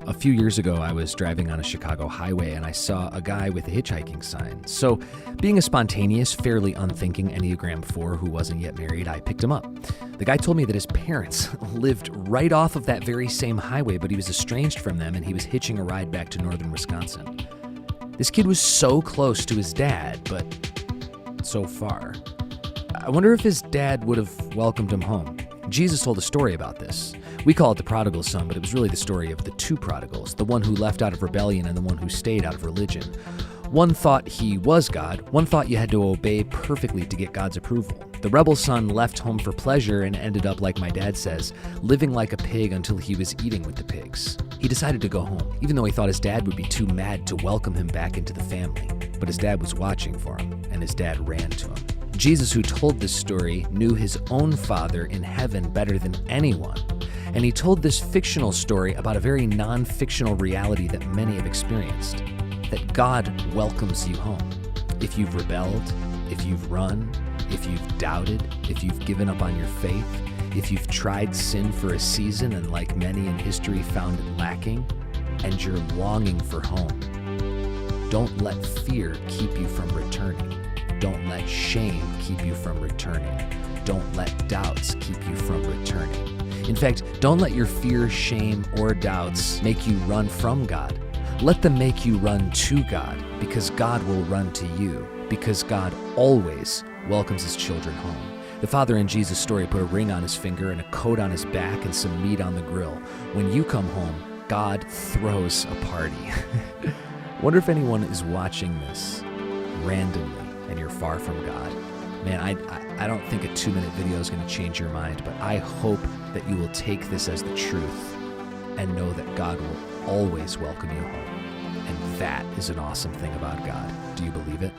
A few years ago, I was driving on a Chicago highway and I saw a guy with a hitchhiking sign. So, being a spontaneous, fairly unthinking Enneagram 4 who wasn't yet married, I picked him up. The guy told me that his parents lived right off of that very same highway, but he was estranged from them and he was hitching a ride back to northern Wisconsin. This kid was so close to his dad, but so far. I wonder if his dad would have welcomed him home. Jesus told a story about this. We call it the prodigal son, but it was really the story of the two prodigals, the one who left out of rebellion and the one who stayed out of religion. One thought he was God, one thought you had to obey perfectly to get God's approval. The rebel son left home for pleasure and ended up, like my dad says, living like a pig until he was eating with the pigs. He decided to go home, even though he thought his dad would be too mad to welcome him back into the family. But his dad was watching for him, and his dad ran to him. Jesus, who told this story, knew his own Father in heaven better than anyone. And he told this fictional story about a very non-fictional reality that many have experienced, that God welcomes you home. If you've rebelled, if you've run, if you've doubted, if you've given up on your faith, if you've tried sin for a season and like many in history found it lacking, and you're longing for home, don't let fear keep you from returning. Don't let shame keep you from returning. Don't let doubts keep you from returning. In fact, don't let your fear, shame, or doubts make you run from God. Let them make you run to God, because God will run to you, because God always welcomes his children home. The father in Jesus' story put a ring on his finger and a coat on his back and some meat on the grill. When you come home, God throws a party. Wonder if anyone is watching this randomly and you're far from God. Man, I don't think a 2-minute video is going to change your mind, but I hope that you will take this as the truth and know that God will always welcome you home. And that is an awesome thing about God. Do you believe it?